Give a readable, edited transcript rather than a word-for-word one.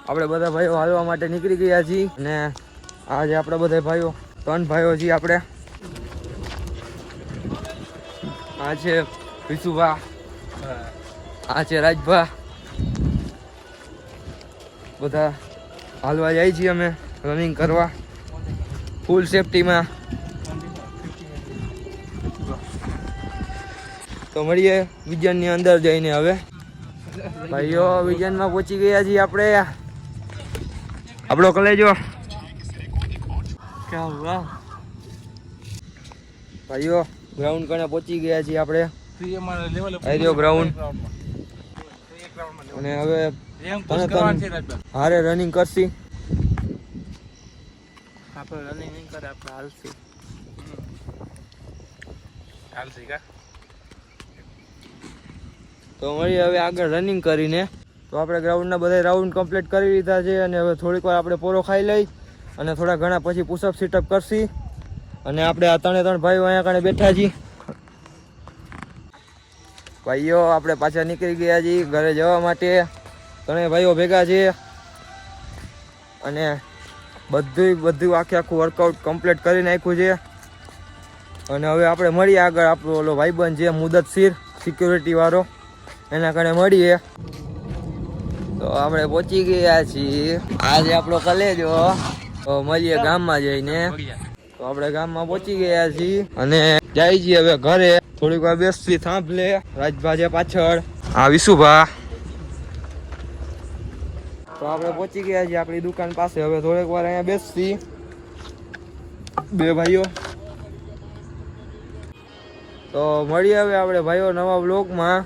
આપણે બધા ભાઈઓ હાલવા માટે નીકળી ગયા છીએ અને આજે આપણે બધા ભાઈઓ 3 ભાઈઓ છીએ આપણે. આ છે વિશુભા, આ છે રાજભા. બધા હાલવા જાય છીએ અમે રનિંગ કરવા ફૂલ સેફટીમાં. તો મળીએ વિજ્ઞાનની અંદર જઈને. હવે ભાઈઓ વિજ્ઞાનમાં પહોંચી ગયા છીએ આપણે. આપણો કલેજો ભાઈઓ ગ્રાઉન્ડ કને પહોંચી ગયા છીએ આપણે. આઈડિયો ગ્રાઉન્ડ. અને હવે હારે રનિંગ કરશી. આપણે રનિંગ નહીં કરે, આપણે હાલશી. તો મળીએ હવે આગળ રનિંગ કરીને. તો આપણે ગ્રાઉન્ડના બધા રાઉન્ડ કમ્પ્લીટ કરી લીધા છે અને હવે થોડીક વાર આપણે પોરો ખાઈ લઈ અને થોડા ઘણા પછી પુશઅપ સીટઅપ કરશી. અને આપણે આ 3 ભાઈઓ અહીંયા કણે બેઠા છીએ. ભાઈઓ આપણે પાછા નીકળી ગયા છીએ ઘરે જવા માટે. 3 ભાઈઓ ભેગા છે અને બધું આખું વર્કઆઉટ કમ્પ્લીટ કરી નાખ્યું છે. અને હવે આપણે મળીએ આગળ. આપણો ઓલો ભાઈબંધ છે મુદતસીર સિક્યોરિટી વાળો, એના કણે મળીએ. તો આપણે પહોંચી ગયા છીએ. આજે આપણો કલેજો. તો મળીએ ગામમાં જઈને. તો આપણે ગામમાં પહોંચી ગયા છીએ અને જાય છીએ હવે ઘરે. થોડીક વાર બેસથી સાંભળે. રાજભા છે પાછળ, આ વિશુભા. તો આપણે પહોંચી ગયા છીએ આપણી દુકાન પાસે. હવે થોડીક વાર અહીંયા બેસતી 2 ભાઈઓ. તો મળીએ હવે આપણે ભાઈઓ નવા વ્લોગમાં.